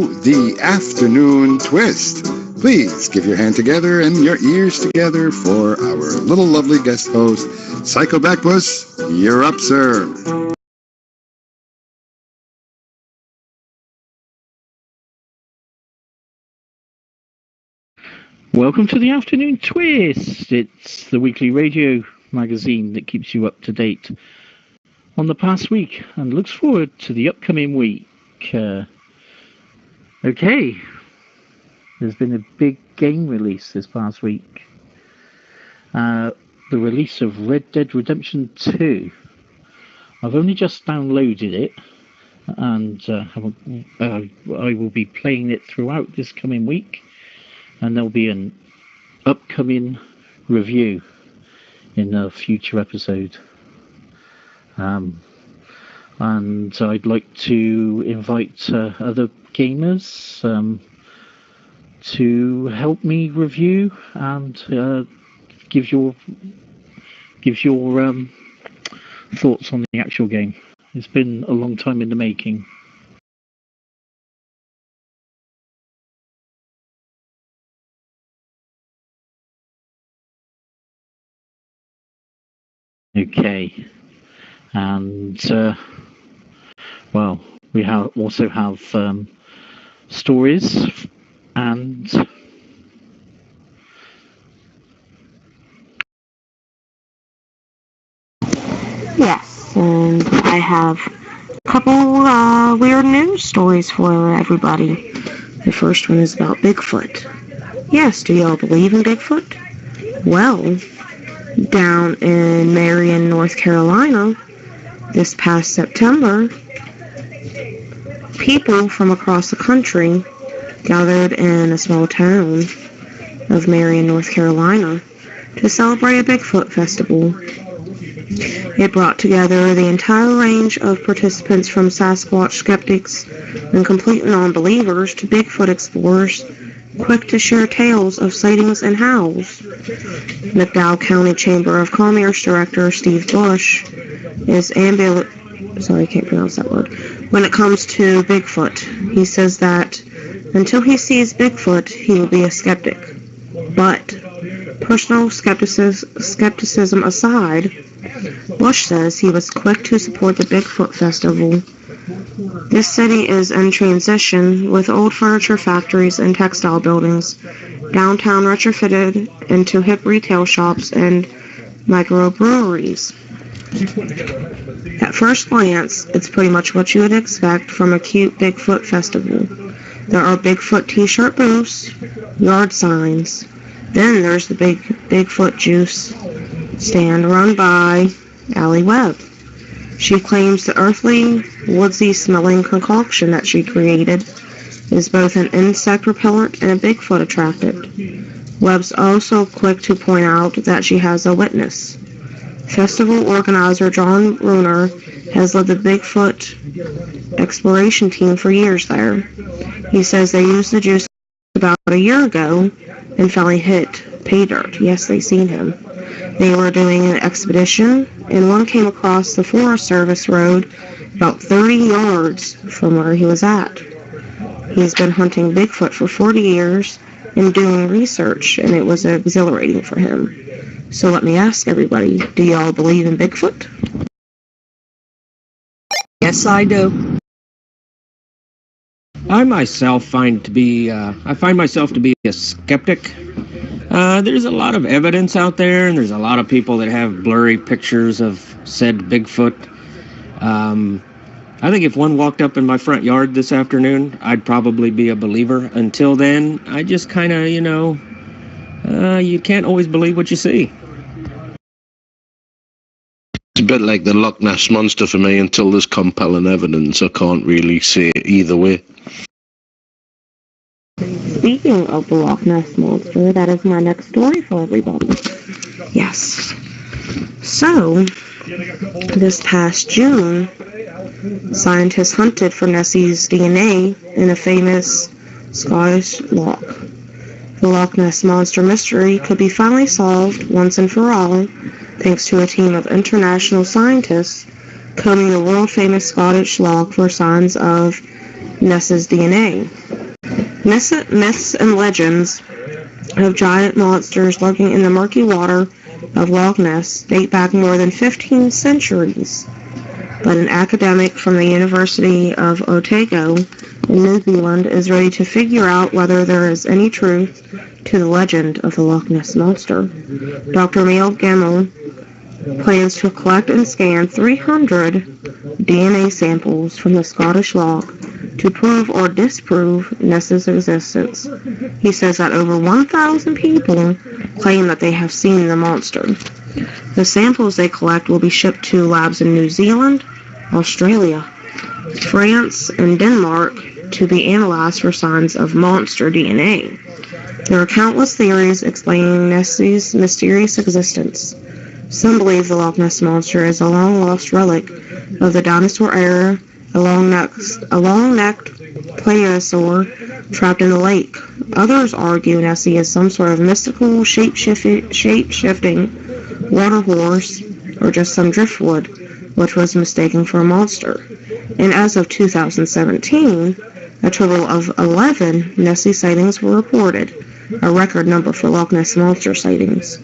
to the Afternoon Twist. Please give your hand together and your ears together for our little lovely guest host, Psycho Backpuss. You're up, sir. Welcome to the Afternoon Twist. It's the weekly radio magazine that keeps you up to date on the past week and looks forward to the upcoming week. Okay, there's been a big game release this past week. The release of Red Dead Redemption 2. I've only just downloaded it and I will be playing it throughout this coming week. And there'll be an upcoming review in a future episode. And I'd like to invite other gamers to help me review and give your thoughts on the actual game. It's been a long time in the making. Okay, and well, we also have stories and yes, and I have a couple weird news stories for everybody. The first one is about Bigfoot. Yes, do y'all believe in Bigfoot? Well, down in Marion, North Carolina, this past September, people from across the country gathered in a small town of Marion, North Carolina, to celebrate a Bigfoot festival. It brought together the entire range of participants from Sasquatch skeptics and complete non-believers to Bigfoot explorers quick to share tales of sightings and howls. McDowell County Chamber of Commerce Director Steve Bush is sorry, I can't pronounce that word. When it comes to Bigfoot, he says that until he sees Bigfoot, he will be a skeptic. But personal skepticism aside, Bush says he was quick to support the Bigfoot Festival. This city is in transition, with old furniture factories and textile buildings, downtown retrofitted into hip retail shops and microbreweries. At first glance, it's pretty much what you would expect from a cute Bigfoot festival. There are Bigfoot t-shirt booths, yard signs. Then there's the Bigfoot juice stand run by Allie Webb. She claims the earthly, woodsy-smelling concoction that she created is both an insect repellent and a Bigfoot attractant. Webb's also quick to point out that she has a witness. Festival organizer John Bruner has led the Bigfoot exploration team for years there. He says they used the juice about a year ago and finally hit pay dirt. Yes, they seen him. They were doing an expedition, and one came across the Forest Service road about 30 yards from where he was at. He's been hunting Bigfoot for 40 years and doing research, and it was exhilarating for him. So let me ask everybody, do y'all believe in Bigfoot? Yes, I do. I myself find myself to be a skeptic. There's a lot of evidence out there, and there's a lot of people that have blurry pictures of said Bigfoot. I think if one walked up in my front yard this afternoon, I'd probably be a believer. Until then, I just kind of, you can't always believe what you see. It's a bit like the Loch Ness Monster for me. Until there's compelling evidence, I can't really see it either way. Speaking of the Loch Ness Monster, that is my next story for everybody. Yes. So, this past June, scientists hunted for Nessie's DNA in a famous Scottish loch. The Loch Ness Monster mystery could be finally solved once and for all, thanks to a team of international scientists combing the world-famous Scottish loch for signs of Ness's DNA. Myths and legends of giant monsters lurking in the murky water of Loch Ness date back more than 15 centuries. But an academic from the University of Otago in New Zealand is ready to figure out whether there is any truth to the legend of the Loch Ness Monster. Dr. Neil Gemmell plans to collect and scan 300 DNA samples from the Scottish Loch to prove or disprove Ness's existence. He says that over 1,000 people claim that they have seen the monster. The samples they collect will be shipped to labs in New Zealand, Australia, France, and Denmark to be analyzed for signs of monster DNA. There are countless theories explaining Ness's mysterious existence. Some believe the Loch Ness Monster is a long-lost relic of the dinosaur era, a long-necked plesiosaur trapped in the lake. Others argue Nessie is some sort of mystical, shape-shifting water horse or just some driftwood, which was mistaken for a monster. And as of 2017, a total of 11 Nessie sightings were reported, a record number for Loch Ness Monster sightings.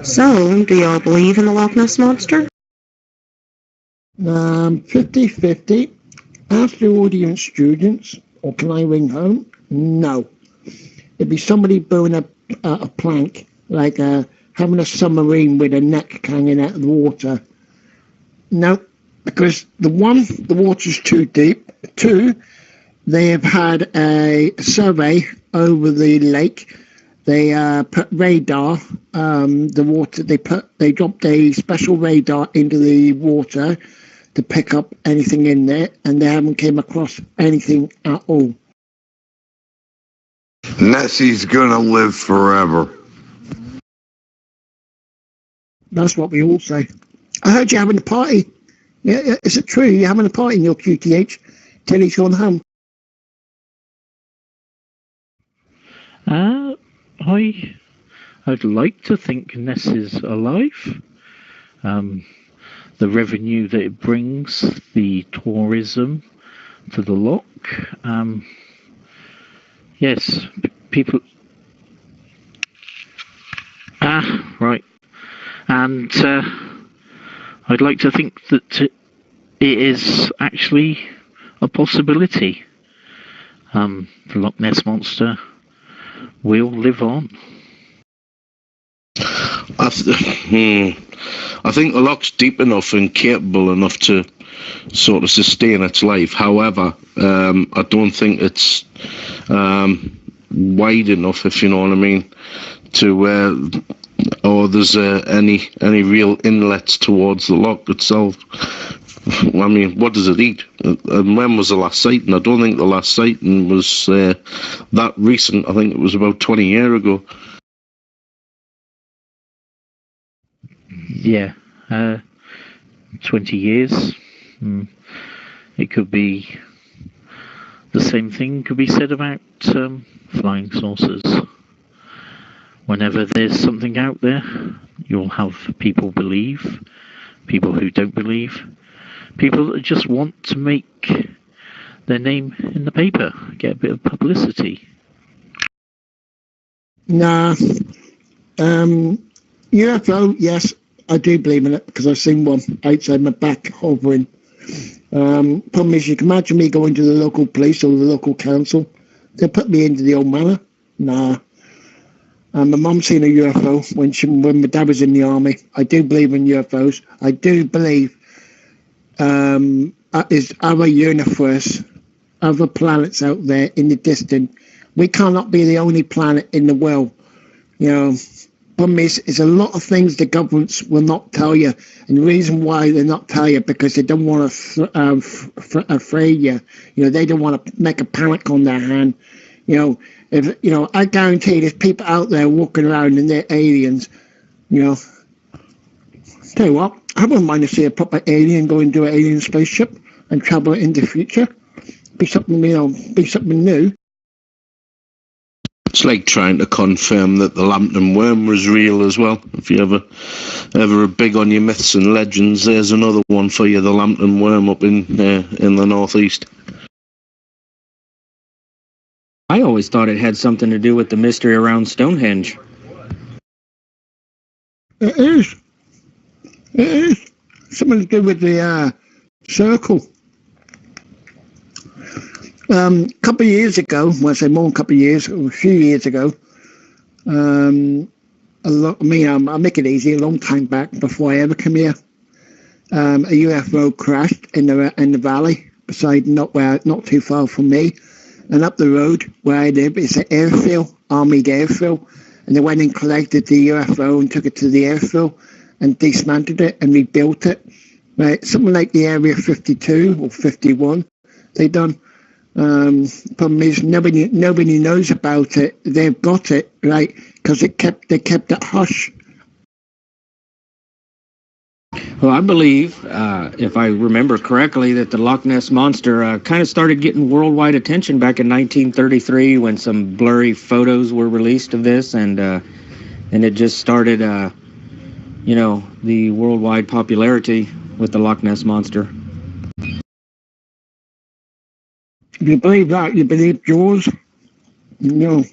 So, do y'all believe in the Loch Ness Monster? 50-50. Ask the audience students, or can I ring home? No. It'd be somebody blowing a plank, like having a submarine with a neck hanging out of the water. No, because the water's too deep. Two, they have had a survey over the lake. They put radar. They dropped a special radar into the water to pick up anything in there, and they haven't came across anything at all. Nessie's gonna live forever. That's what we all say. I heard you're having a party. Yeah, is it true? You're having a party in your QTH till he's gone home? I'd like to think Ness is alive. The revenue that it brings, the tourism to the loch. Yes, people. Right. And I'd like to think that it is actually a possibility. The Loch Ness Monster will live on. I think the loch's deep enough and capable enough to sort of sustain its life. However, I don't think it's wide enough, if you know what I mean, to or there's any real inlets towards the loch itself. I mean, what does it eat? And when was the last sighting? I don't think the last sighting was that recent. I think it was about 20 years ago. Yeah, 20 years. It could be the same thing could be said about flying saucers. Whenever there's something out there, you'll have people believe, people who don't believe, people that just want to make their name in the paper, get a bit of publicity. Nah. UFO, yes, I do believe in it because I've seen one outside my back hovering. Problem is, you can imagine me going to the local police or the local council. They'll put me into the old manor. Nah. My mum seen a UFO when my dad was in the army. I do believe in UFOs. I do believe there's other universe, other planets out there in the distance. We cannot be the only planet in the world. You know, problem is a lot of things the governments will not tell you, and the reason why they not tell you because they don't want to afraid you. You know, they don't want to make a panic on their hand. You know, I guarantee there's people out there walking around and they're aliens. You know, tell you what, I wouldn't mind to see a proper alien go into an alien spaceship and travel into the future. Be something, be something new. It's like trying to confirm that the Lambton worm was real as well. If you ever are big on your myths and legends, there's another one for you, the Lambton worm up in the northeast. I always thought it had something to do with the mystery around Stonehenge. It is. It is. Something to do with the circle. A couple of years ago, well, I say more than a couple of years, a few years ago, I make it easy, a long time back, before I ever came here, a UFO crashed in the valley, beside not too far from me, and up the road where I live, it's an airfield, army airfield, and they went and collected the UFO and took it to the airfield and dismantled it and rebuilt it. Right, something like the Area 52 or 51 they done. Problem is nobody knows about it. They've got it, right, because they kept it hush. Well, I believe, if I remember correctly, that the Loch Ness Monster kind of started getting worldwide attention back in 1933 when some blurry photos were released of this, and it just started, the worldwide popularity with the Loch Ness Monster. If you believe that, you believe Jaws? No.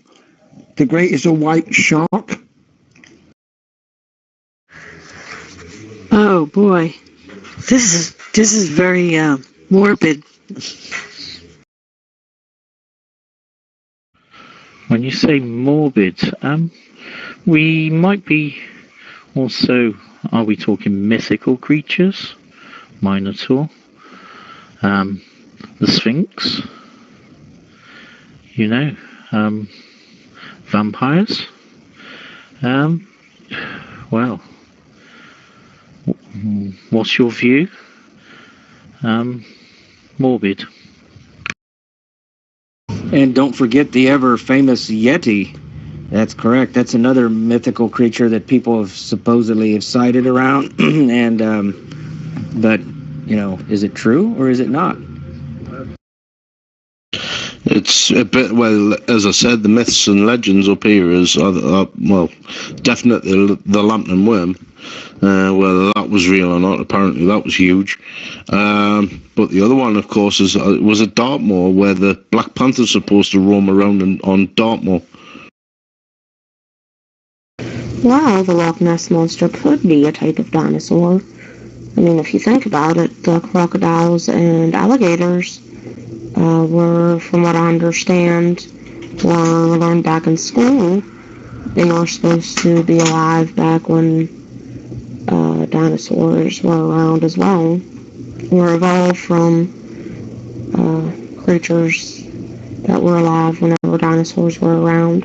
The greatest of white shark? Oh boy, this is very morbid. When you say morbid, we might be also. Are we talking mythical creatures? Minotaur, the Sphinx. Vampires. Well. What's your view? Morbid. And don't forget the ever-famous Yeti. That's correct. That's another mythical creature that people have supposedly sighted around. And, but, is it true or is it not? It's a bit, well, as I said, the myths and legends up here is, definitely the Lambton Worm. Whether that was real or not, apparently that was huge. But the other one, of course, was at Dartmoor, where the Black Panther's supposed to roam around on Dartmoor. Wow, the Loch Ness Monster could be a type of dinosaur. I mean, if you think about it, the crocodiles and alligators were, from what I understand, were learned back in school. They were supposed to be alive back when dinosaurs were around as well. Were evolved from creatures that were alive whenever dinosaurs were around.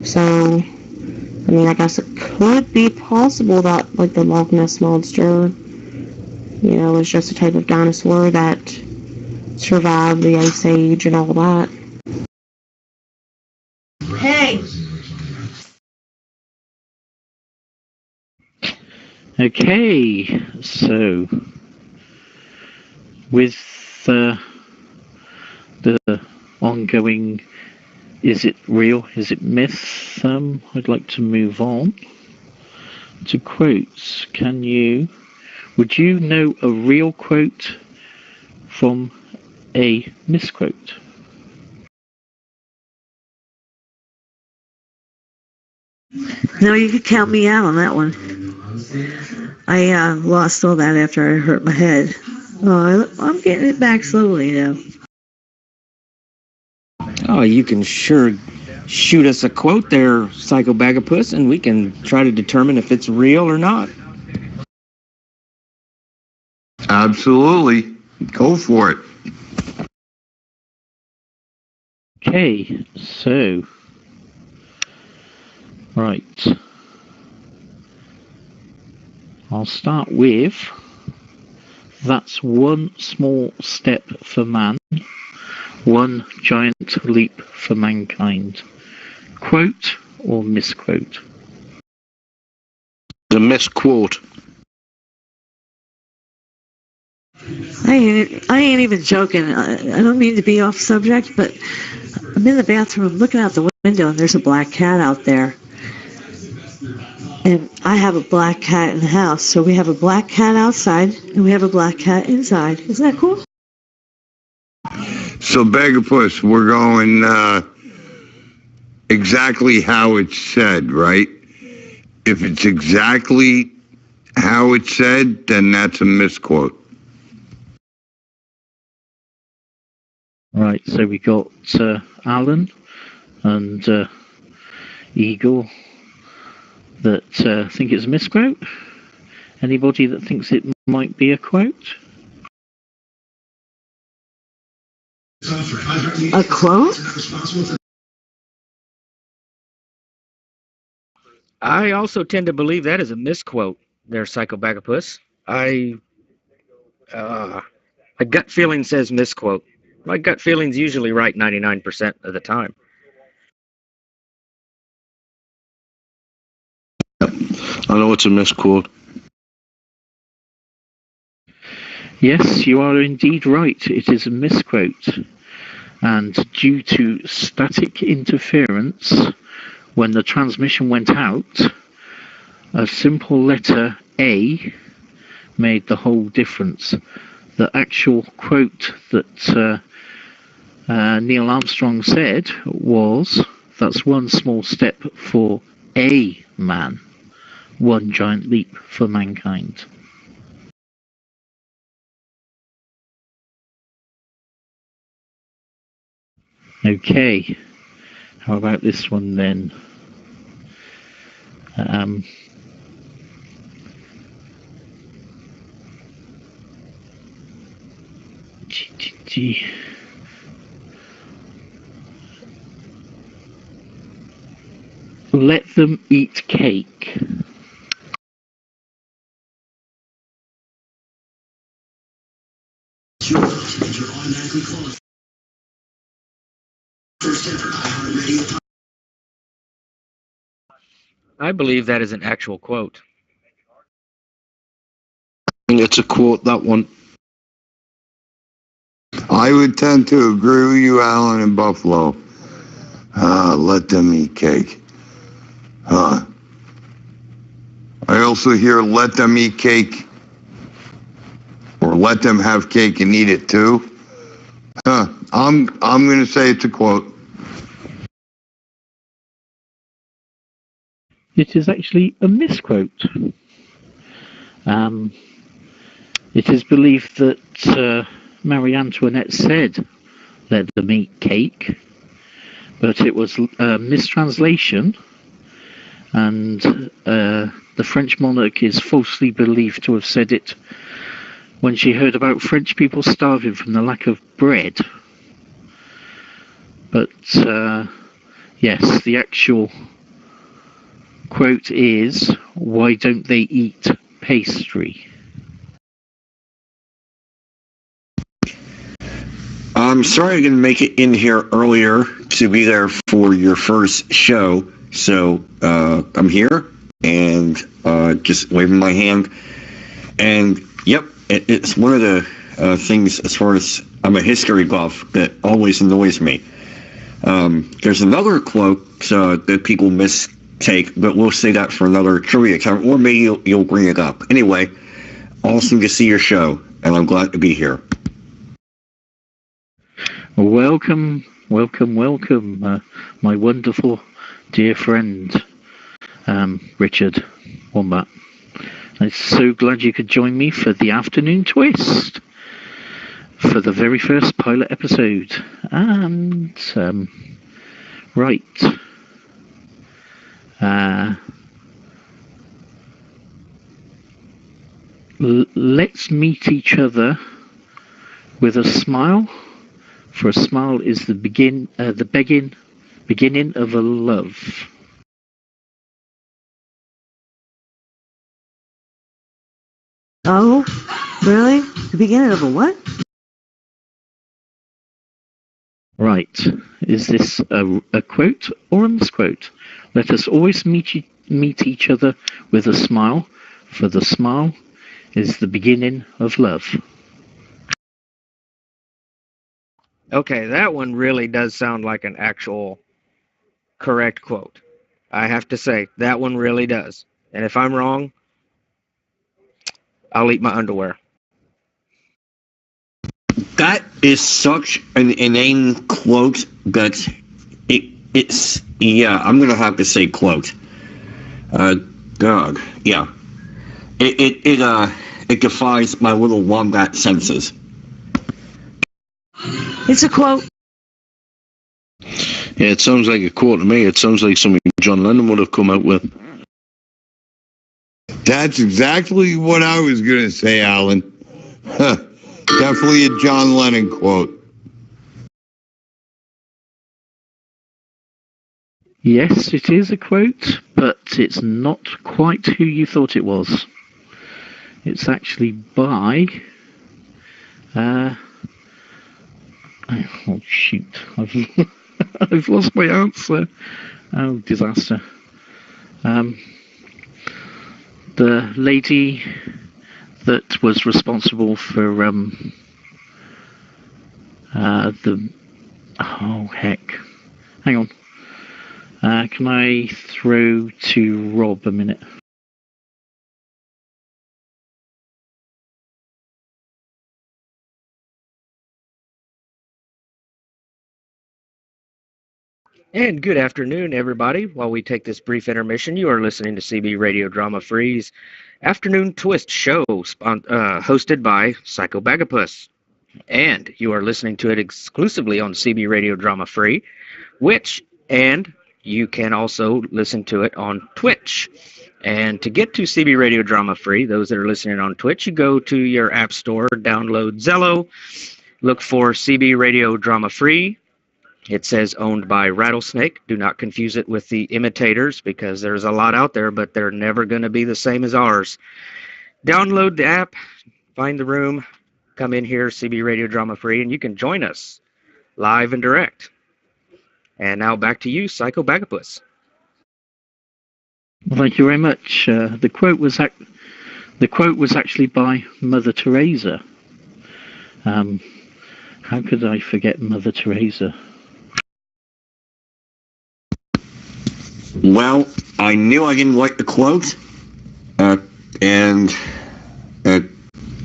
So, I mean, I guess it could be possible that, like, the Loch Ness Monster, is just a type of dinosaur that survived the Ice Age and all that. Hey! Okay, so with the ongoing, is it real, is it myth, I'd like to move on to quotes. Would you know a real quote from a misquote? No, you could count me out on that one. I lost all that after I hurt my head. Oh, I'm getting it back slowly now. Oh, you can sure shoot us a quote there, Psychobagapus, and we can try to determine if it's real or not. Absolutely. Go for it. Okay, so, right. I'll start with, that's one small step for man, one giant leap for mankind. Quote or misquote? The misquote. I ain't even joking. I don't mean to be off subject, but I'm in the bathroom looking out the window and there's a black cat out there. And I have a black cat in the house. So we have a black cat outside and we have a black cat inside. Isn't that cool? So, Bagapus, we're going exactly how it's said, right? If it's exactly how it's said, then that's a misquote. Right, so we got Alan and Eagle that think it's a misquote. Anybody that thinks it might be a quote? A quote? I also tend to believe that is a misquote there, Psychobagapus. My gut feeling says misquote. My gut feeling's usually right 99% of the time. I know it's a misquote. Yes, you are indeed right. It is a misquote. And due to static interference, when the transmission went out, a simple letter A made the whole difference. The actual quote that Neil Armstrong said was, "That's one small step for a man, one giant leap for mankind." Okay, how about this one then? Let them eat cake. I believe that is an actual quote. It's a quote, that one. I would tend to agree with you, Alan, in Buffalo. Let them eat cake. I also hear let them eat cake, or let them have cake and eat it too. I'm going to say it's a quote. It is actually a misquote. It is believed that Marie Antoinette said, "Let them eat cake," but it was a mistranslation, and the French monarch is falsely believed to have said it when she heard about French people starving from the lack of bread. But yes, the actual quote is, "Why don't they eat pastry?" I'm sorry I didn't make it in here earlier to be there for your first show. So I'm here and just waving my hand. And yep, it's one of the things as far as I'm a history buff that always annoys me. There's another quote that people mistake, but we'll say that for another trivia time, or maybe you'll bring it up. Anyway, awesome to see your show, and I'm glad to be here. Welcome, welcome, welcome, my wonderful dear friend, Richard Wombat. I'm so glad you could join me for the afternoon twist, for the very first pilot episode. And, right. Let's meet each other with a smile. For a smile is the beginning of a love. Oh, really? The beginning of a what? Right. Is this a quote or a misquote? Let us always meet each other with a smile, for the smile is the beginning of love. Okay, that one really does sound like an actual correct quote. I have to say, that one really does. And if I'm wrong, I'll eat my underwear. That is such an inane quote that it's Yeah, I'm gonna have to say quote. Dog. Yeah. It defies my little wombat senses. It's a quote. Yeah, it sounds like a quote to me. It sounds like something John Lennon would have come out with. That's exactly what I was going to say, Alan. Definitely a John Lennon quote. Yes, it is a quote, but it's not quite who you thought it was. It's actually by... oh, shoot. I've lost my answer. Oh, disaster. The lady that was responsible for the... Oh, heck. Hang on. Can I throw to Rob a minute? And good afternoon, everybody. While we take this brief intermission, you are listening to CB Radio Drama Free's Afternoon Twist show, hosted by Psycho Bagapus. And you are listening to it exclusively on CB Radio Drama Free, and you can also listen to it on Twitch. And to get to CB Radio Drama Free, those that are listening on Twitch, you go to your app store, download Zello, look for CB Radio Drama Free. It says owned by Rattlesnake. Do not confuse it with the imitators, because there's a lot out there, but they're never going to be the same as ours. Download the app, find the room, come in here, CB Radio Drama Free, and you can join us live and direct. And now back to you, Psycho Bagapus. Well, thank you very much. The quote was actually by Mother Teresa. How could I forget Mother Teresa? Well, I knew I didn't like the quote,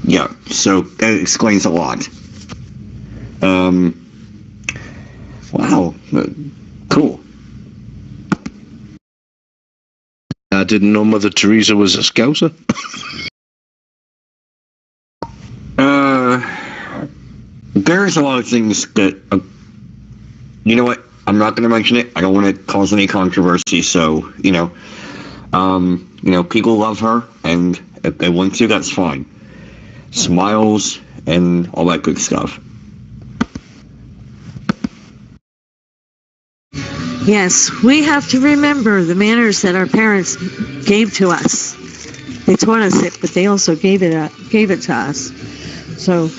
yeah, so that explains a lot. Wow, cool. I didn't know Mother Teresa was a Scouser. There's a lot of things that, you know what? I'm not going to mention it. I don't want to cause any controversy. So, people love her, and if they want to, that's fine. Smiles and all that good stuff. Yes, we have to remember the manners that our parents gave to us. They taught us it, but they also gave it to us. So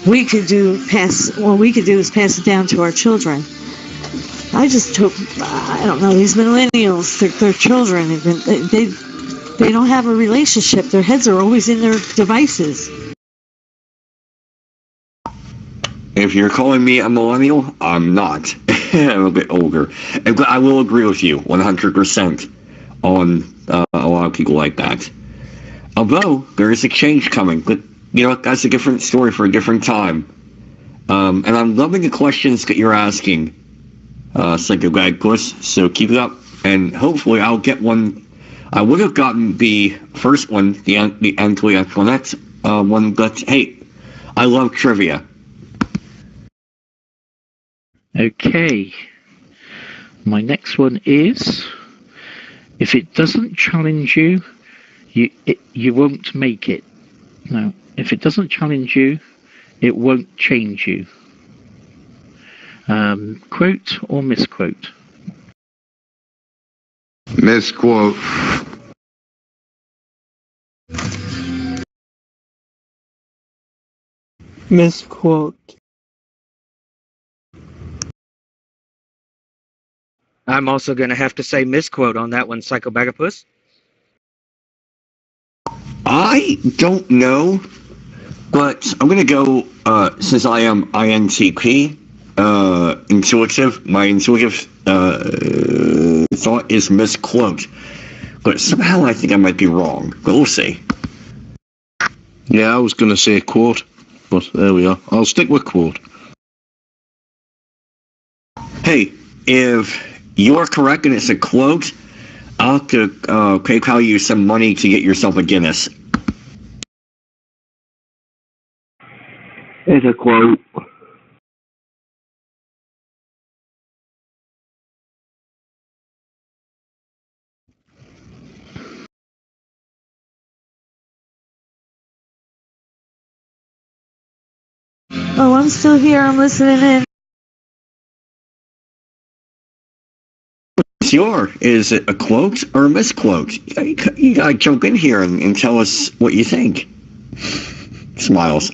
we could do is pass it down to our children. I just hope, I don't know, these millennials, their children, they don't have a relationship. Their heads are always in their devices. If you're calling me a millennial, I'm not. I'm a bit older. I will agree with you 100% on a lot of people like that. Although, there is a change coming. But, that's a different story for a different time. And I'm loving the questions that you're asking, Psycho Bagpuss. So keep it up. And hopefully I'll get one. I would have gotten the first one, the Anthony Antoinette one, but hey, I love trivia. Okay. My next one is, if it doesn't challenge you, you won't make it. No, if it doesn't challenge you, it won't change you. Quote or misquote? Misquote. Misquote. I'm also going to have to say misquote on that one, Psycho Bagapus. I don't know, but I'm going to go, since I am INTP, intuitive, my intuitive thought is misquote. But somehow I think I might be wrong, but we'll see. Yeah, I was going to say quote, but there we are. I'll stick with quote. Hey, if You are correct, and it's a quote. I'll have to PayPal you some money to get yourself a Guinness. It's a quote. Oh, I'm still here. I'm listening in. Sure. Is it a quote or a misquote? You gotta jump in here and tell us what you think. Smiles.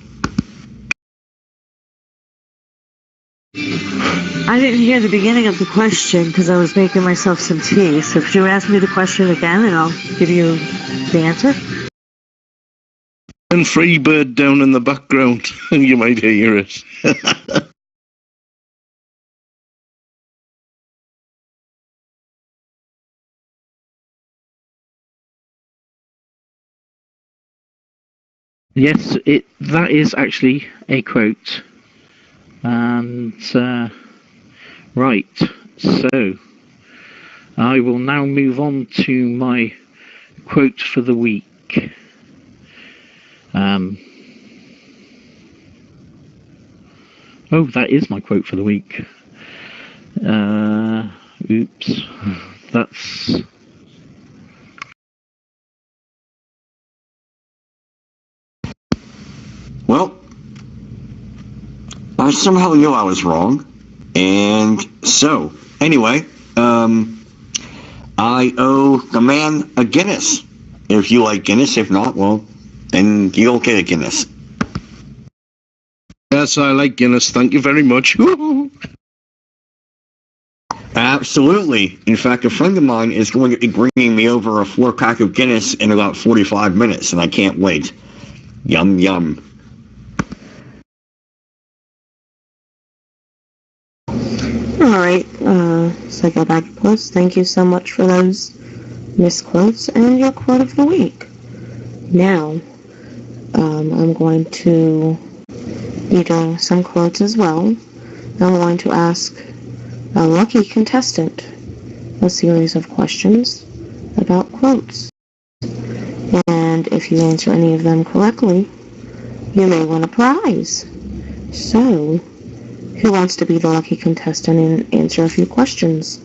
I didn't hear the beginning of the question because I was making myself some tea. So if you ask me the question again, and I'll give you the answer. And Freebird down in the background, and you might hear it. Yes, that is actually a quote. And right, so I will now move on to my quote for the week. Oh, that is my quote for the week. Oops, that's... Well, I somehow knew I was wrong. And so, anyway, I owe the man a Guinness. If you like Guinness, if not, well, then you'll get a Guinness. Yes, I like Guinness. Thank you very much. Absolutely. In fact, a friend of mine is going to be bringing me over a 4-pack of Guinness in about 45 minutes, and I can't wait. Yum, yum. All right, Psychobactopus, thank you so much for those misquotes and your quote of the week. Now, I'm going to be doing some quotes as well. I'm going to ask a lucky contestant a series of questions about quotes. And if you answer any of them correctly, you may win a prize. So, who wants to be the lucky contestant and answer a few questions?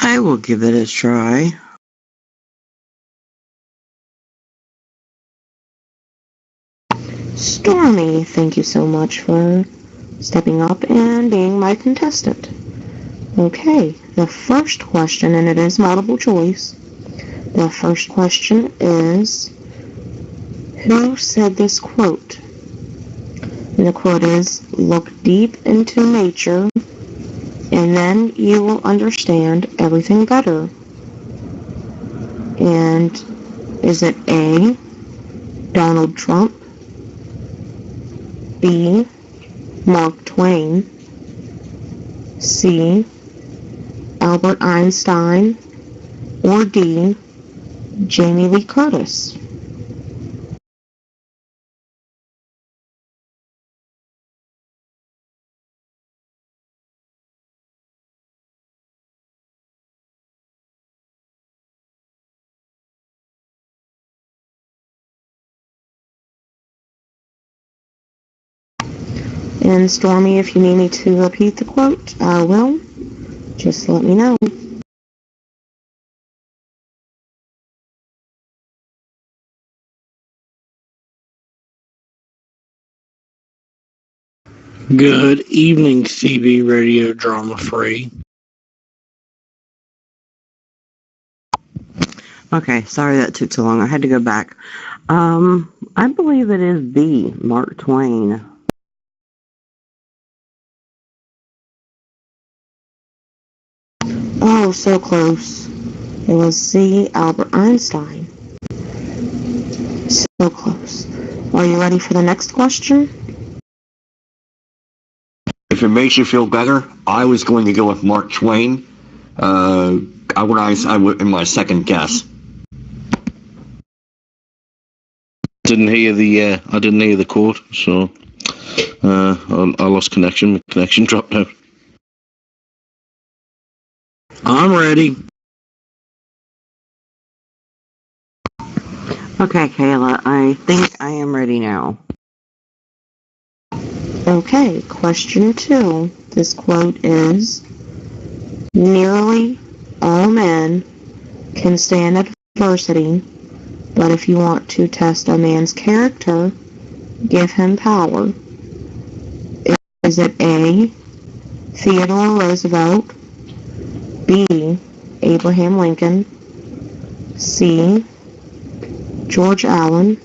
I will give it a try. Stormy, thank you so much for stepping up and being my contestant. Okay, the first question, and it is multiple choice. The first question is, who said this quote? And the quote is, look deep into nature, and then you will understand everything better. And is it A, Donald Trump, B, Mark Twain, C, Albert Einstein, or D, Jamie Lee Curtis? And Stormy, if you need me to repeat the quote, I will. Just let me know. Good evening, CB Radio Drama Free. Okay, sorry that took so long. I had to go back. I believe it is B, Mark Twain. Oh, so close. It was C, Albert Einstein. So close. Are you ready for the next question? If it makes you feel better, I was going to go with Mark Twain. In my second guess. didn't hear the quote, so I lost connection. My connection dropped out. I'm ready. Okay, Kayla, I think I am ready now. Okay, question 2. This quote is, nearly all men can stand adversity, but if you want to test a man's character, give him power. Is it A, Theodore Roosevelt, B, Abraham Lincoln, C, George Allen,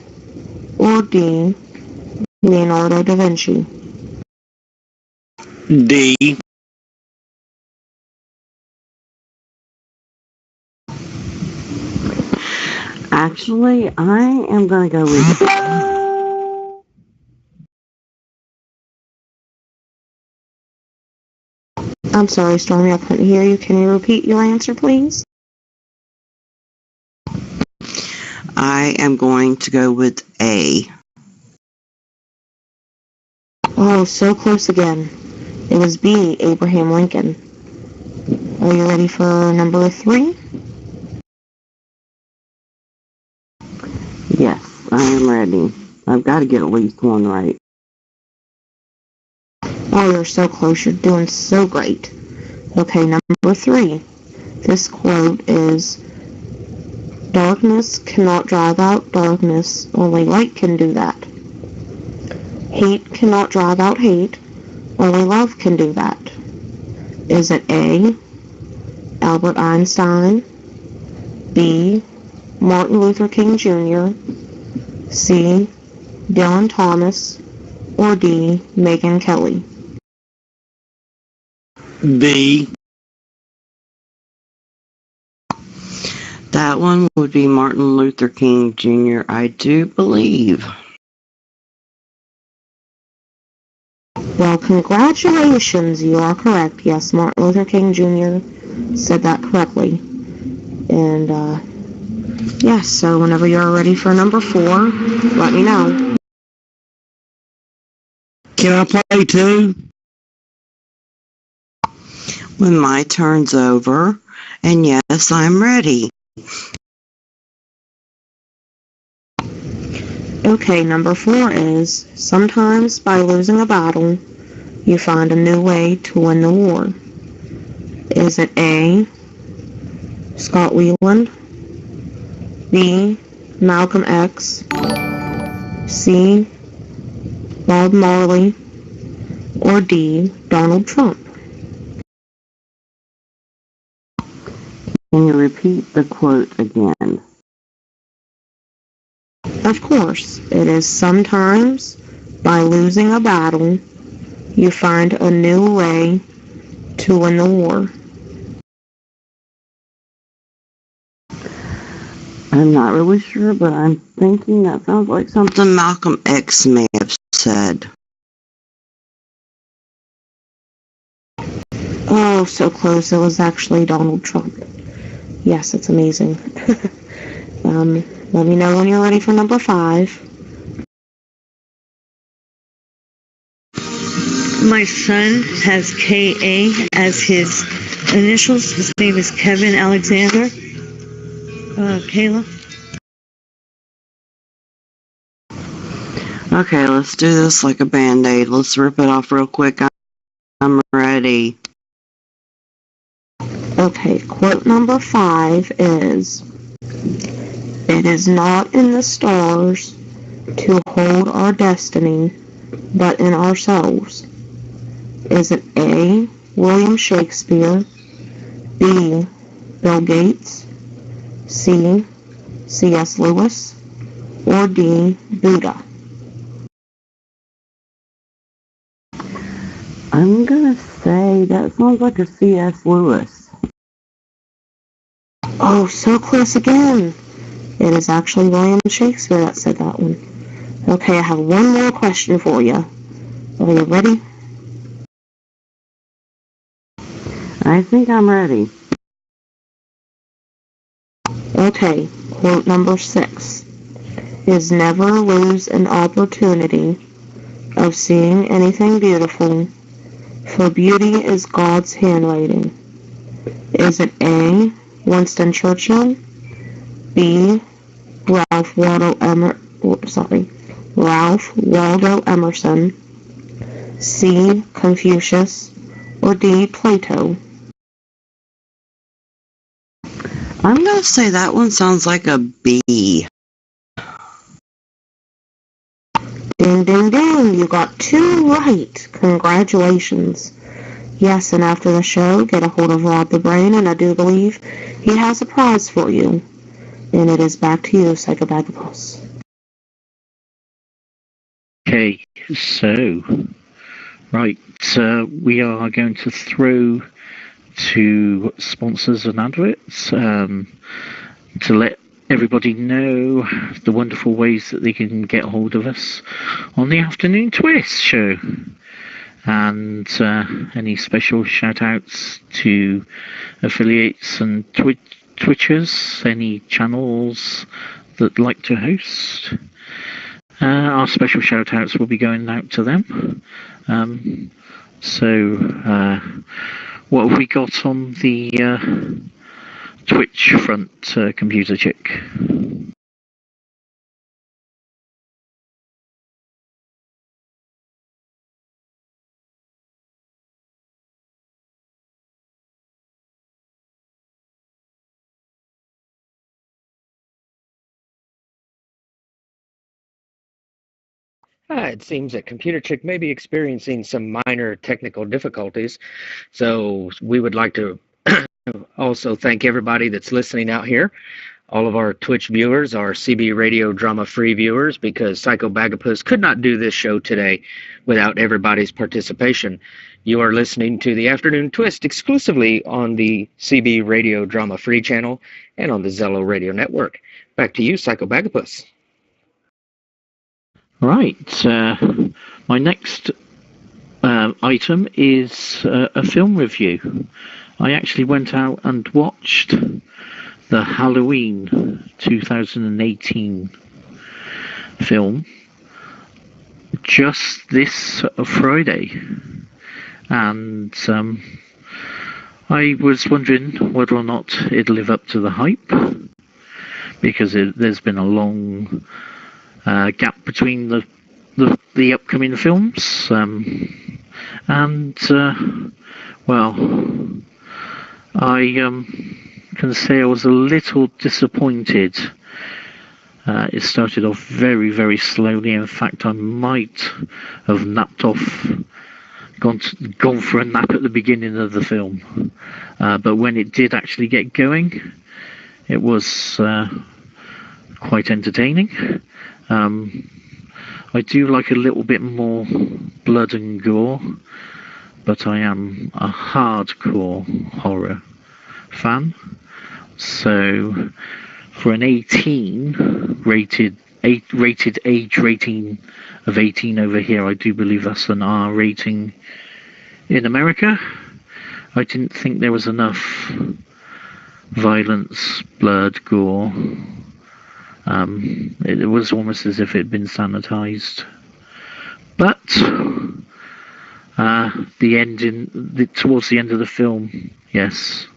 or D, Leonardo da Vinci? D. Actually, I am going to go with I'm sorry, Stormy, I couldn't hear you. Can you repeat your answer, please? I am going to go with A. Oh, so close again. It was B, Abraham Lincoln. Are you ready for number 3? Yes, I am ready. I've got to get at least one right. Oh, you're so close. You're doing so great. Okay, number 3. This quote is, darkness cannot drive out darkness, only light can do that. Hate cannot drive out hate, only love can do that. Is it A, Albert Einstein, B, Martin Luther King Jr., C, Dylan Thomas, or D, Megyn Kelly? B. That one would be Martin Luther King Jr., I do believe. Well, congratulations, you are correct. Yes, Martin Luther King Jr. said that correctly. And, yes, so whenever you're ready for number 4, let me know. Can I play too? When my turn's over, and yes, I'm ready. Okay, number 4 is, sometimes by losing a battle, you find a new way to win the war. Is it A, Scott Weiland, B, Malcolm X, C, Bob Marley, or D, Donald Trump? Can you repeat the quote again? Of course, it is sometimes by losing a battle, you find a new way to win the war. I'm not really sure, but I'm thinking that sounds like something Malcolm X may have said. Oh, so close. It was actually Donald Trump. Yes, it's amazing. Let me know when you're ready for number 5. My son has KA as his initials. His name is Kevin Alexander. Kayla? Okay, let's do this like a band-aid. Let's rip it off real quick. I'm ready. Okay, quote number 5 is, it is not in the stars to hold our destiny, but in ourselves. Is it A, William Shakespeare, B, Bill Gates, C, C.S. Lewis, or D, Buddha? I'm gonna say that sounds like a C.S. Lewis. Oh, so close again. It is actually William Shakespeare that said that one. Okay, I have one more question for you. Are you ready? I think I'm ready. Okay, quote number 6. is never lose an opportunity of seeing anything beautiful, for beauty is God's handwriting. Is it A, Winston Churchill, B, Ralph Waldo Emerson, C, Confucius, or D, Plato? I'm going to say that one sounds like a B. Ding, ding, ding, you got 2 right. Congratulations. Yes, and after the show, get a hold of Rob the Brain, and I do believe he has a prize for you. And it is back to you, Psychobagapus. Okay, so, right, we are going to throw to sponsors and adverts to let everybody know the wonderful ways that they can get hold of us on the Afternoon Twist show. And any special shout outs to affiliates and Twitchers, any channels that like to host. Our special shout outs will be going out to them. What have we got on the Twitch front, Computer Chick? It seems that Computer Chick may be experiencing some minor technical difficulties, so we would like to also thank everybody that's listening out here, all of our Twitch viewers, our CB Radio Drama Free viewers, because Psycho Bagapus could not do this show today without everybody's participation. You are listening to the Afternoon Twist exclusively on the CB Radio Drama Free channel and on the Zello Radio Network. Back to you, Psycho Bagapus. Right, my next item is a film review. I actually went out and watched the Halloween 2018 film just this Friday, and I was wondering whether or not it'd live up to the hype, because there's been a long gap between the upcoming films, well, I can say I was a little disappointed. It started off very, very slowly. In fact, I might have napped off, gone for a nap at the beginning of the film. But when it did actually get going, it was quite entertaining. I do like a little bit more blood and gore, but I am a hardcore horror fan. So for an 18 rated age rating of 18 over here, I do believe that's an R rating in America. I didn't think there was enough violence, blood, gore. It was almost as if it had been sanitized. But towards the end of the film, yes,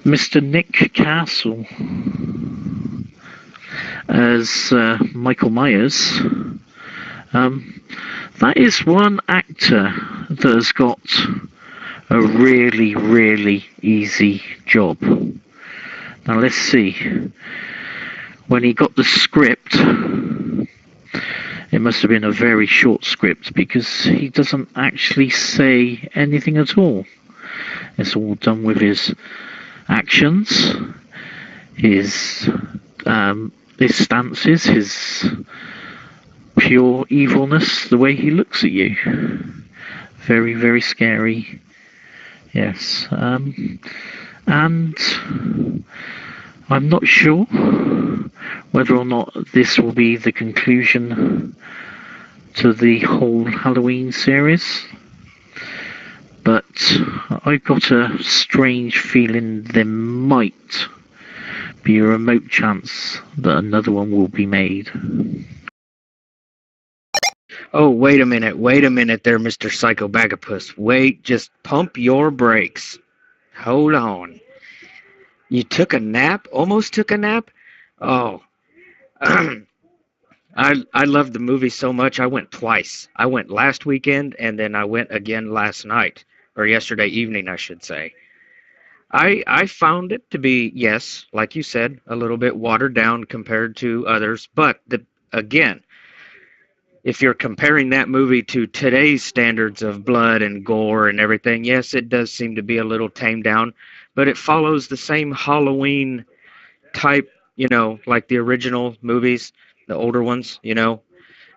Mr. Nick Castle as Michael Myers. That is one actor that has got a really, really easy job. Now let's see. When he got the script, it must have been a very short script, because he doesn't actually say anything at all. It's all done with his actions, his stances, his pure evilness, the way he looks at you. Very, very scary. Yes. And I'm not sure whether or not this will be the conclusion to the whole Halloween series, but I got a strange feeling there might be a remote chance that another one will be made. Oh, wait a minute there, Mr. Psychobagapus. Wait, just pump your brakes. Hold on. You took a nap? Almost took a nap? Oh, I loved the movie so much, I went twice. I went last weekend, and then I went again last night, or yesterday evening, I should say. I found it to be, yes, like you said, a little bit watered down compared to others, but again, if you're comparing that movie to today's standards of blood and gore and everything, yes, it does seem to be a little tamed down, but it follows the same Halloween type, like the original movies, the older ones,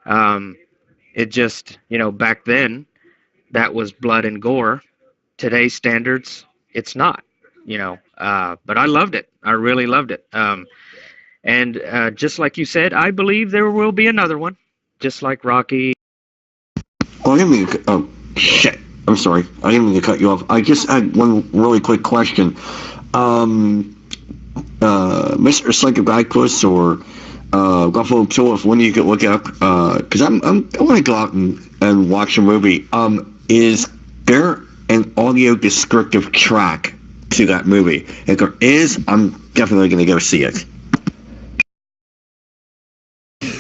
Um, it just, back then, that was blood and gore. Today's standards, it's not, but I loved it. I really loved it. And just like you said, I believe there will be another one, just like Rocky. Oh, I didn't mean to, oh, shit. I'm sorry. I didn't mean to cut you off. I just had one really quick question. Mr. Psychobackless or Buffalo Tulip, when you could look up, because I want to go out and watch a movie. Is there an audio descriptive track to that movie? If there is, I'm definitely going to go see it.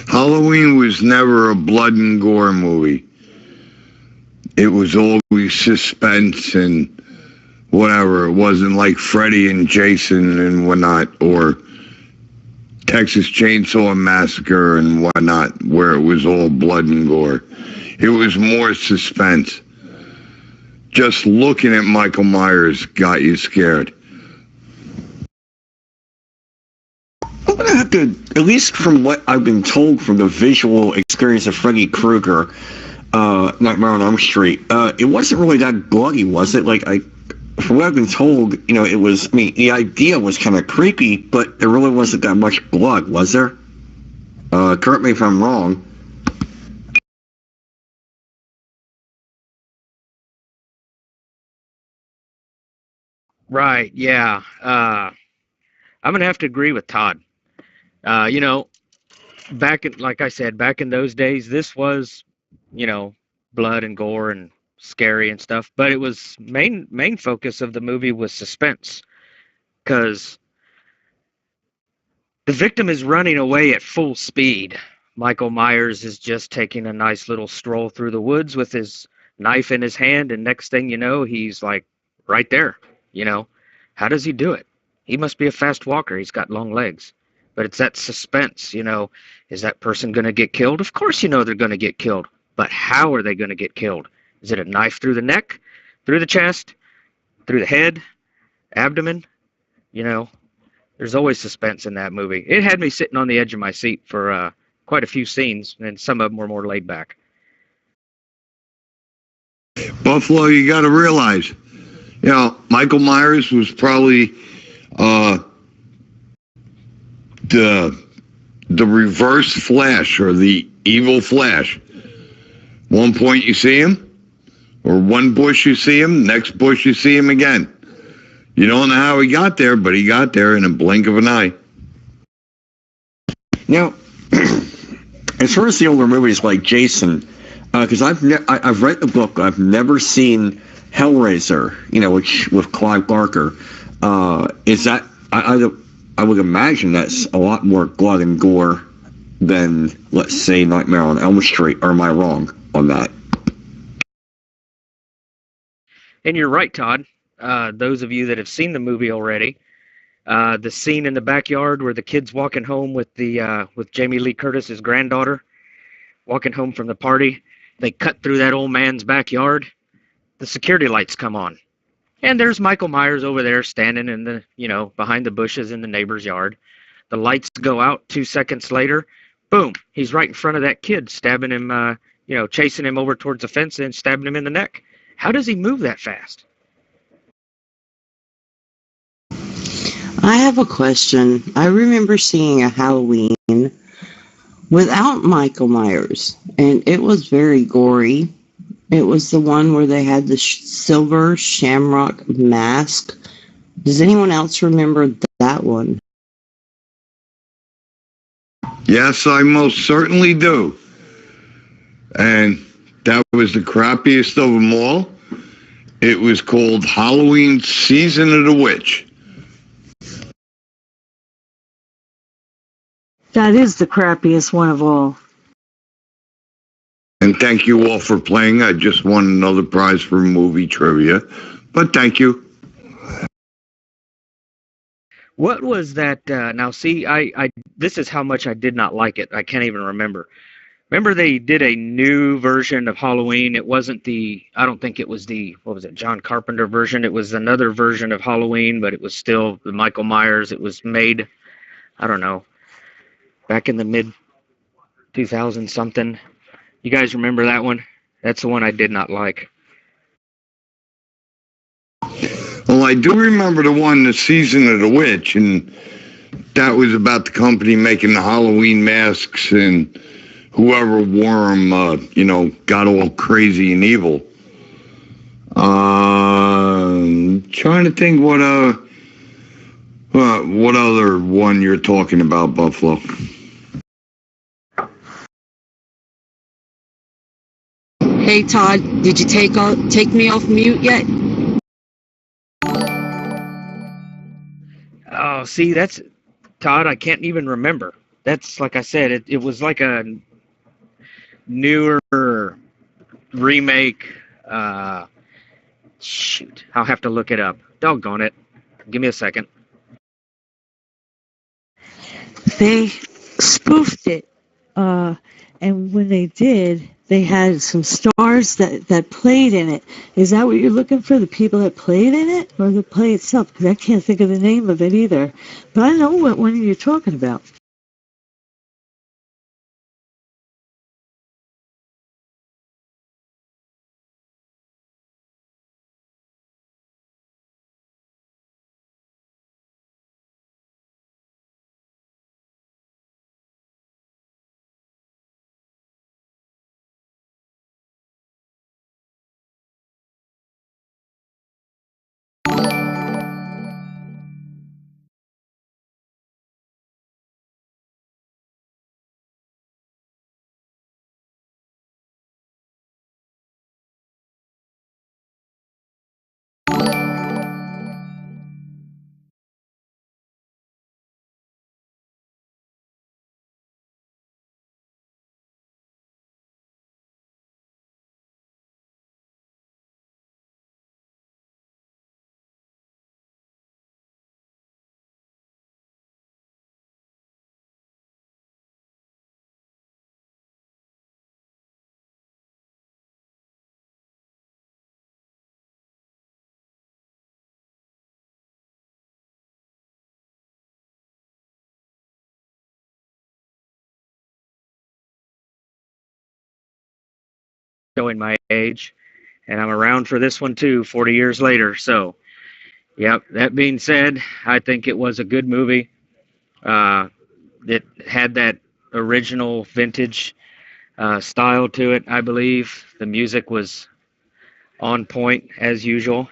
Halloween was never a blood and gore movie. It was always suspense and whatever. It wasn't like Freddy and Jason and whatnot, or Texas Chainsaw Massacre and whatnot, where it was all blood and gore. It was more suspense. Just looking at Michael Myers got you scared. I'm going to have to, at least from what I've been told from the visual experience of Freddy Krueger, Nightmare on Elm Street, it wasn't really that bloody, was it? From what I've been told, it was, the idea was kind of creepy, but there really wasn't that much blood, was there? Correct me if I'm wrong. Right, yeah. I'm going to have to agree with Todd. Like I said, back in those days, this was, blood and gore and scary and stuff, but it was main focus of the movie was suspense, because the victim is running away at full speed. Michael Myers is just taking a nice little stroll through the woods with his knife in his hand, and next thing you know, he's like right there. How does he do it? He must be a fast walker. He's got long legs. But it's that suspense, is that person going to get killed? Of course they're going to get killed. But how are they going to get killed? Is it a knife through the neck, through the chest, through the head, abdomen? There's always suspense in that movie. It had me sitting on the edge of my seat for quite a few scenes, and some of them were more laid back. Buffalo, you got to realize, Michael Myers was probably the reverse Flash, or the evil Flash. One point you see him, or one bush you see him, next bush you see him again. You don't know how he got there, but he got there in a blink of an eye. Now, as far as the older movies like Jason, because I've read the book, I've never seen Hellraiser, which with Clive Barker. Is that I would imagine that's a lot more blood and gore than, let's say, Nightmare on Elm Street. Or am I wrong on that? And you're right, Todd. Those of you that have seen the movie already, the scene in the backyard where the kid's walking home with Jamie Lee Curtis's granddaughter, walking home from the party, they cut through that old man's backyard. The security lights come on, and there's Michael Myers over there standing in the, behind the bushes in the neighbor's yard. The lights go out 2 seconds later. Boom! He's right in front of that kid, stabbing him, chasing him over towards the fence and stabbing him in the neck. How does he move that fast? I have a question. I remember seeing a Halloween without Michael Myers, and it was very gory. It was the one where they had the silver shamrock mask. Does anyone else remember that one? Yes, I most certainly do. And that was the crappiest of them all. It was called Halloween Season of the Witch. That is the crappiest one of all. And thank you all for playing. I just won another prize for movie trivia. But thank you. What was that? Now, see, this is how much I did not like it. I can't even remember. Remember they did a new version of Halloween. It wasn't I don't think it was what was it, John Carpenter version. It was another version of Halloween, but it was still the Michael Myers. It was made, I don't know, back in the mid 2000 something. You guys remember that one? That's the one I did not like. Well, I do remember the one, The Season of the Witch, and that was about the company making the Halloween masks, and whoever wore them, got all crazy and evil. Trying to think what other one you're talking about, Buffalo. Hey Todd, did you take me off mute yet? Oh, see, that's Todd. I can't even remember. That's like I said. It was like a newer remake. Shoot, I'll have to look it up. Doggone it. Give me a second. They spoofed it, and when they did, they had some stars that played in it. Is that what you're looking for? The people that played in it, or the play itself? Because I can't think of the name of it either. But I know what one you're talking about. Showing my age, and I'm around for this one too, 40 years later. So, yep. That being said, I think it was a good movie. It had that original vintage style to it. I believe the music was on point as usual.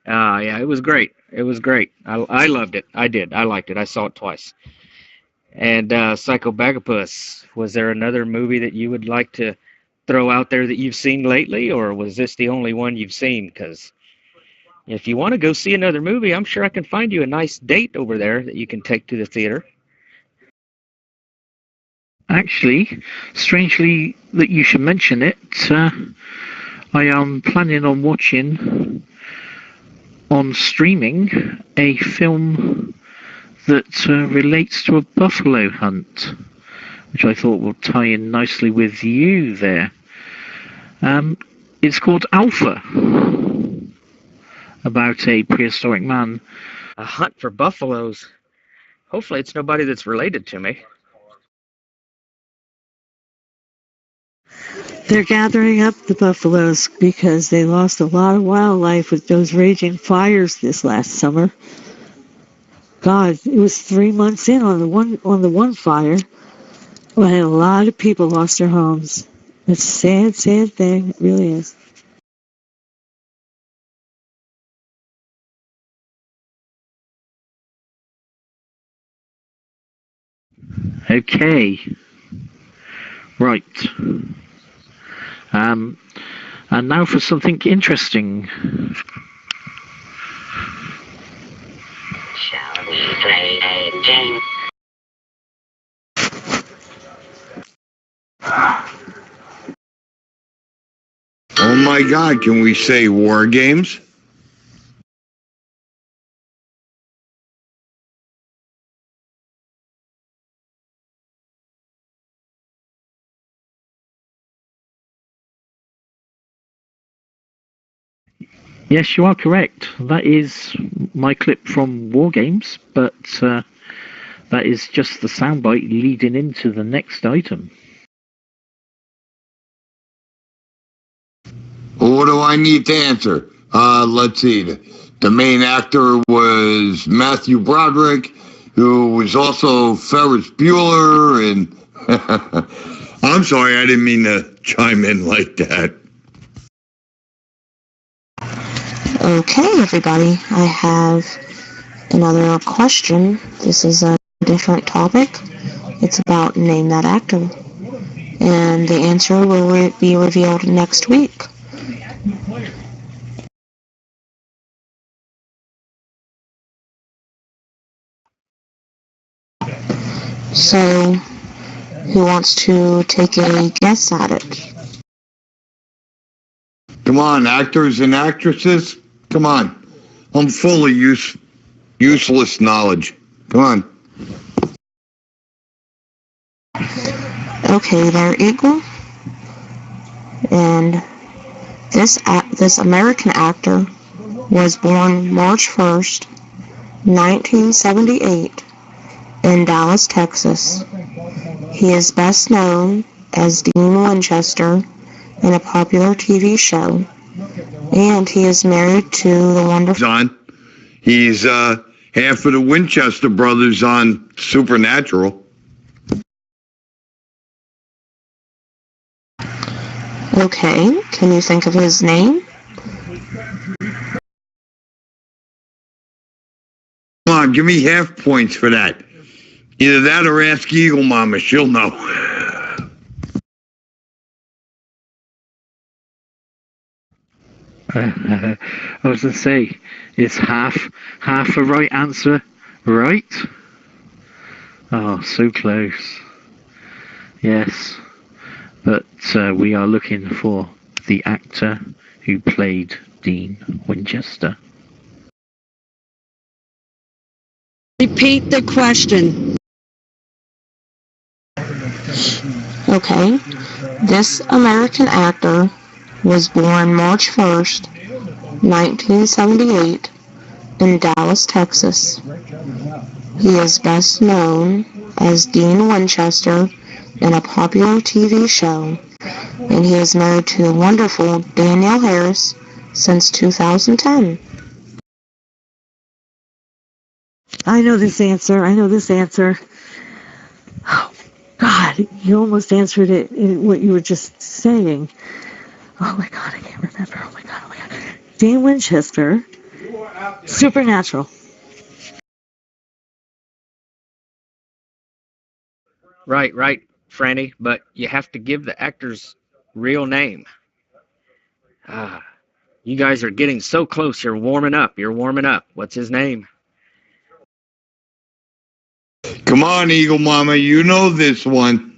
Yeah, it was great. It was great. I loved it. I did. I liked it. I saw it twice. And Psychobagapus, was there another movie that you would like to throw out there that you've seen lately, or was this the only one you've seen? Because if you want to go see another movie, I'm sure I can find you a nice date over there that you can take to the theater. Actually, strangely that you should mention it, I am planning on watching on streaming a film that relates to a buffalo hunt, which I thought will tie in nicely with you there. It's called Alpha, about a prehistoric man. A hunt for buffaloes. Hopefully it's nobody that's related to me. They're gathering up the buffaloes because they lost a lot of wildlife with those raging fires this last summer. God, it was 3 months in on the one fire when a lot of people lost their homes. It's a sad, sad thing. It really is. Okay. Right. And now for something interesting. Shall we play a game? Oh my God, can we say war games? Yes, you are correct. That is my clip from War Games, but that is just the soundbite leading into the next item. What do I need to answer? Let's see. The main actor was Matthew Broderick, who was also Ferris Bueller, and I'm sorry, I didn't mean to chime in like that. Okay, everybody, I have another question. This is a different topic. It's about Name That Actor. And the answer will be revealed next week. So, who wants to take a guess at it? Come on, actors and actresses. Come on. I'm full of useless knowledge. Come on. Okay, there, Eagle. And this American actor was born March 1st, 1978, in Dallas, Texas. He is best known as Dean Winchester in a popular TV show, and he is married to the wonderful... He's half of the Winchester brothers on Supernatural. Okay, can you think of his name? Come on, give me half points for that. Either that or ask Eagle Mama, she'll know. I was going to say, is half a right answer right? Oh, so close. Yes, but we are looking for the actor who played Dean Winchester. Repeat the question. Okay, this American actor was born March 1st, 1978, in Dallas, Texas. He is best known as Dean Winchester in a popular TV show, and he is married to the wonderful Danielle Harris since 2010. I know this answer. Oh, God, you almost answered it in what you were just saying. Oh, my God, I can't remember. Oh, my God. Dean Winchester, Supernatural. Right, Franny, but you have to give the actor's real name. You guys are getting so close. You're warming up. What's his name? Come on, Eagle Mama, you know this one.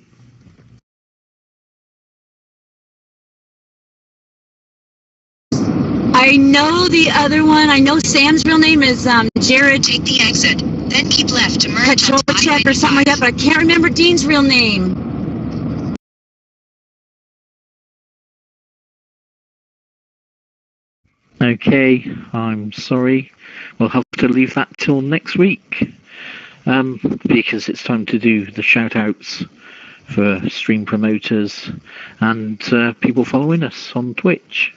I know the other one. I know Sam's real name is Jared. Take the exit, then keep left to merge on Petrolchek or something like that, but I can't remember Dean's real name. Okay, I'm sorry. We'll have to leave that till next week. Because it's time to do the shout outs for stream promoters and people following us on Twitch.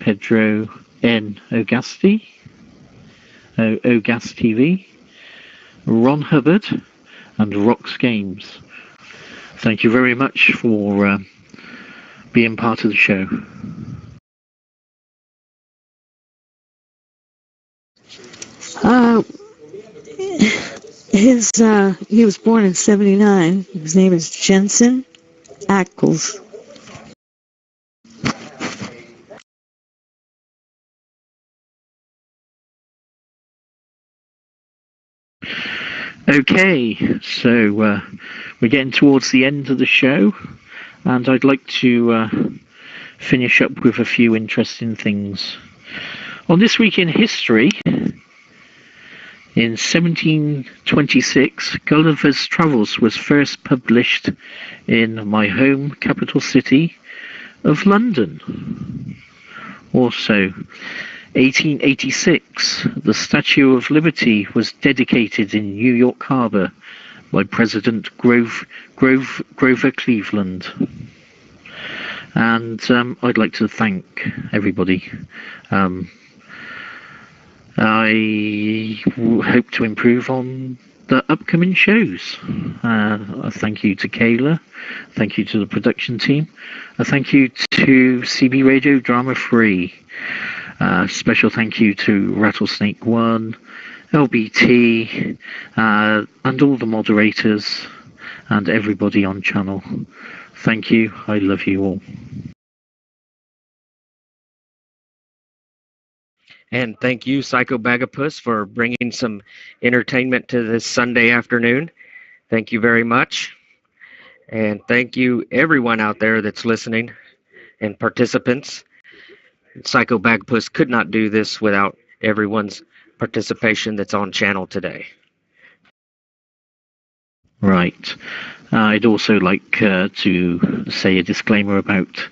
Pedro N. Ogasti, Ogast TV, Ron Hubbard, and Rox Games. Thank you very much for being part of the show. He was born in 79. His name is Jensen Ackles. Okay, so we're getting towards the end of the show, and I'd like to finish up with a few interesting things. On This Week in History, in 1726, Gulliver's Travels was first published in my home capital city of London. Also, 1886, the Statue of Liberty was dedicated in New York Harbor by President Grover Cleveland. And I'd like to thank everybody. I hope to improve on the upcoming shows. A thank you to Kayla. Thank you to the production team. A thank you to CB Radio Drama Free. Special thank you to Rattlesnake One, LBT, and all the moderators and everybody on channel. Thank you. I love you all. And thank you, Psycho Bagapus, for bringing some entertainment to this Sunday afternoon. Thank you very much. And thank you, everyone out there that's listening and participants. Psycho Bagapus could not do this without everyone's participation that's on channel today. Right. I'd also like to say a disclaimer about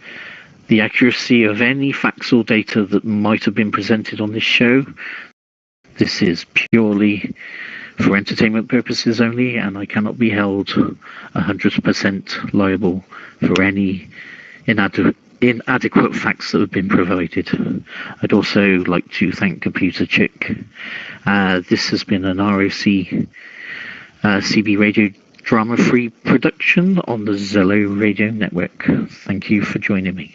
the accuracy of any facts or data that might have been presented on this show. This is purely for entertainment purposes only, and I cannot be held 100% liable for any inadequate facts that have been provided. I'd also like to thank Computer Chick. This has been an ROC CB Radio Drama Free production on the Zello Radio Network. Thank you for joining me.